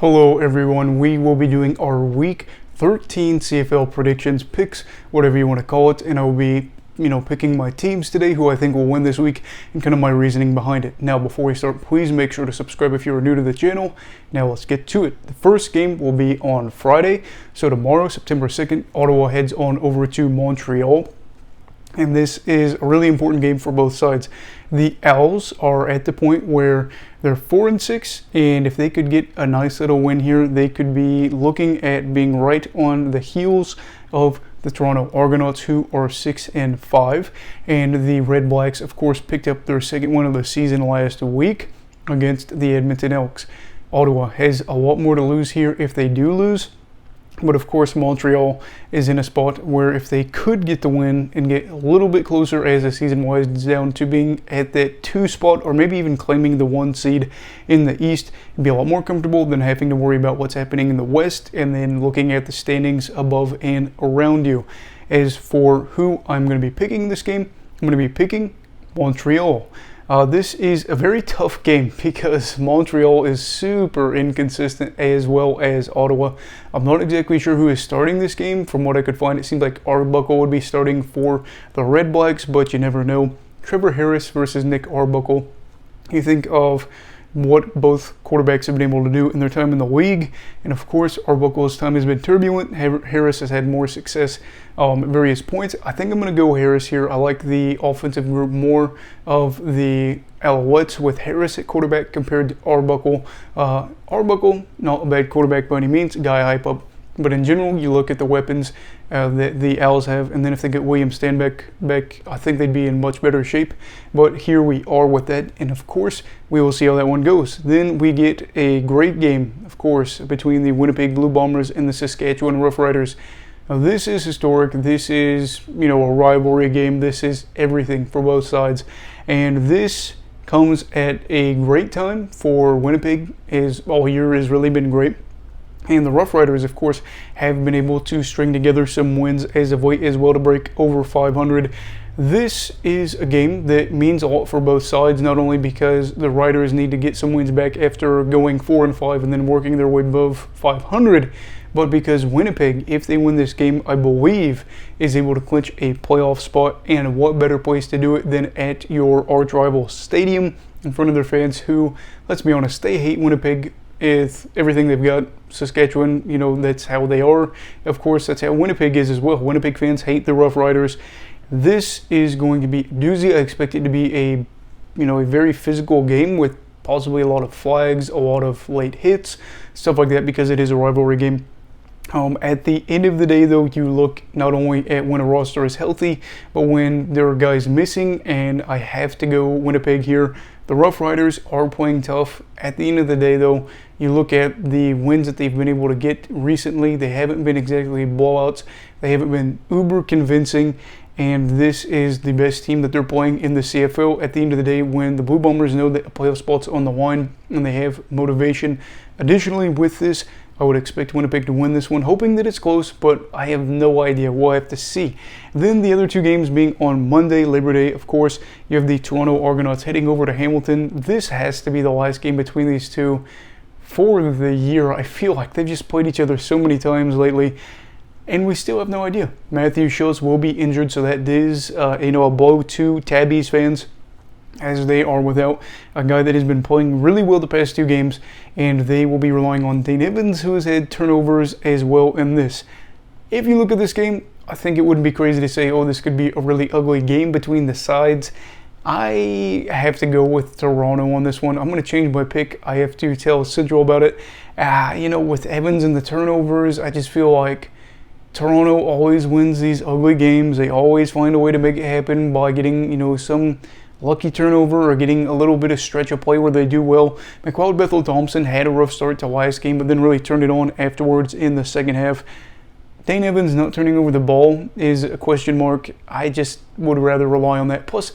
Hello everyone, we will be doing our week 13 CFL predictions, picks, whatever you want to call it, and I will be, picking my teams today who I think will win this week and kind of my reasoning behind it. Now before we start, please make sure to subscribe if you are new to the channel. Now let's get to it. The first game will be on Friday, so tomorrow, September 2nd, Ottawa heads on over to Montreal. And this is a really important game for both sides. The Owls are at the point where they're 4-6, and if they could get a nice little win here, they could be looking at being right on the heels of the Toronto Argonauts, who are 6-5. And the Red Blacks, of course, picked up their second win of the season last week against the Edmonton Elks. Ottawa has a lot more to lose here if they do lose. But of course, Montreal is in a spot where if they could get the win and get a little bit closer as the season winds down to being at that 2 spot, or maybe even claiming the 1 seed in the East, it'd be a lot more comfortable than having to worry about what's happening in the West and then looking at the standings above and around you. As for who I'm going to be picking this game, I'm going to be picking Montreal. This is a very tough game because Montreal is super inconsistent as well as Ottawa. I'm not exactly sure who is starting this game. From what I could find, it seemed like Arbuckle would be starting for the Red Blacks, but you never know. Trevor Harris versus Nick Arbuckle. You think of what both quarterbacks have been able to do in their time in the league, and of course Arbuckle's time has been turbulent. Harris has had more success at various points. I think I'm going to go Harris here. I like the offensive group more of the Alouettes with Harris at quarterback compared to Arbuckle. Arbuckle, not a bad quarterback by any means, guy hype up. But in general, you look at the weapons that the Owls have, and then if they get William Stanback back, I think they'd be in much better shape. But here we are with that, and of course, we will see how that one goes. Then we get a great game, of course, between the Winnipeg Blue Bombers and the Saskatchewan Roughriders. Now, this is historic. This is, a rivalry game. This is everything for both sides. And this comes at a great time for Winnipeg, as all year has really been great. And the Roughriders, of course, have been able to string together some wins as of late as well to break over 500. This is a game that means a lot for both sides, not only because the Riders need to get some wins back after going 4-5 and then working their way above 500, but because Winnipeg, if they win this game, I believe, is able to clinch a playoff spot. And what better place to do it than at your arch-rival stadium in front of their fans who, let's be honest, they hate Winnipeg. With everything they've got. Saskatchewan, that's how they are. Of course, that's how Winnipeg is as well. Winnipeg fans hate the Rough Riders. This is going to be a doozy. I expect it to be a very physical game with possibly a lot of flags, a lot of late hits, stuff like that, because it is a rivalry game. At the end of the day, though, you look not only at when a roster is healthy, but when there are guys missing, and I have to go Winnipeg here. The Rough Riders are playing tough. At the end of the day, though, you look at the wins that they've been able to get recently. They haven't been exactly blowouts. They haven't been uber convincing, and this is the best team that they're playing in the CFL. At the end of the day, when the Blue Bombers know that a playoff spot's on the line and they have motivation. Additionally, with this, I would expect Winnipeg to win this one, hoping that it's close, but I have no idea. We'll have to see. Then the other two games being on Monday, Labor Day, of course, you have the Toronto Argonauts heading over to Hamilton. This has to be the last game between these two for the year. I feel like they've just played each other so many times lately, and we still have no idea. Matthew Schultz will be injured, so that is a blow to Tabby's fans, as they are without a guy that has been playing really well the past 2 games, and they will be relying on Dane Evans, who has had turnovers as well in this. If you look at this game, I think it wouldn't be crazy to say, this could be a really ugly game between the sides. I have to go with Toronto on this one. I'm going to change my pick. I have to tell Central about it. With Evans and the turnovers, I just feel like Toronto always wins these ugly games. They always find a way to make it happen by getting, some lucky turnover or getting a little bit of stretch of play where they do well. McLeod Bethel-Thompson had a rough start to last game, but then really turned it on afterwards in the second half. Dane Evans not turning over the ball is a question mark. I just would rather rely on that. Plus,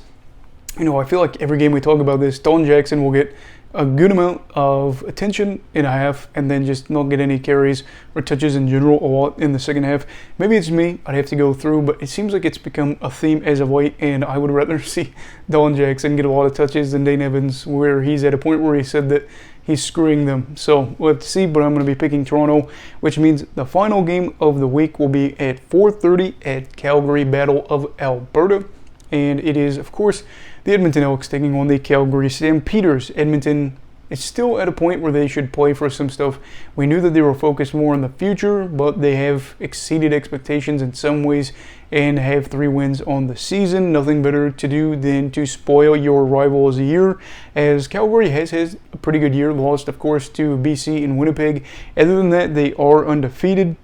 I feel like every game we talk about this, Don Jackson will get a good amount of attention in a half and then just not get any carries or touches in general a lot in the second half. Maybe it's me, I'd have to go through, but it seems like it's become a theme as of late, and I would rather see Don Jackson get a lot of touches than Dane Evans, where he's at a point where he said that he's screwing them. So let's see, but I'm going to be picking Toronto, which means the final game of the week will be at 4:30 at Calgary Battle of Alberta. And it is, of course, the Edmonton Elks taking on the Calgary Stampeders. Edmonton is still at a point where they should play for some stuff. We knew that they were focused more on the future, but they have exceeded expectations in some ways and have 3 wins on the season. Nothing better to do than to spoil your rivals a year, as Calgary has had a pretty good year, lost, of course, to BC and Winnipeg. Other than that, they are undefeated,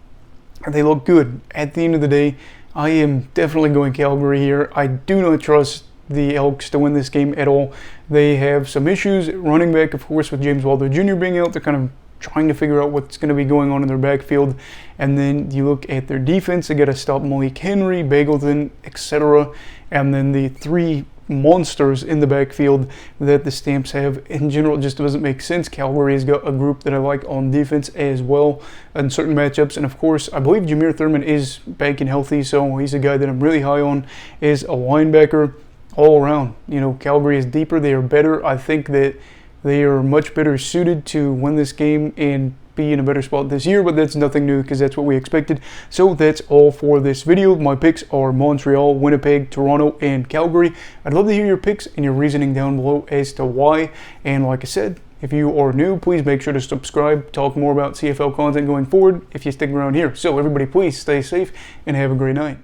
and they look good. At the end of the day, I am definitely going Calgary here. I do not trust the Elks to win this game at all. They have some issues. Running back, of course, with James Wilder Jr. being out, they're kind of trying to figure out what's going to be going on in their backfield. And then you look at their defense, they got to stop Malik Henry, Bagleton, etc. And then the 3 monsters in the backfield that the Stamps have in general just doesn't make sense. Calgary has got a group that I like on defense as well in certain matchups, and of course I believe Jameer Thurman is back and healthy, so he's a guy that I'm really high on as a linebacker. All around, Calgary is deeper, they are better. I think that they are much better suited to win this game and be in a better spot this year, but that's nothing new because that's what we expected. So that's all for this video. My picks are Montreal, Winnipeg, Toronto, and Calgary. I'd love to hear your picks and your reasoning down below as to why. And like I said, if you are new, please make sure to subscribe, talk more about CFL content going forward if you stick around here. So everybody, please stay safe and have a great night.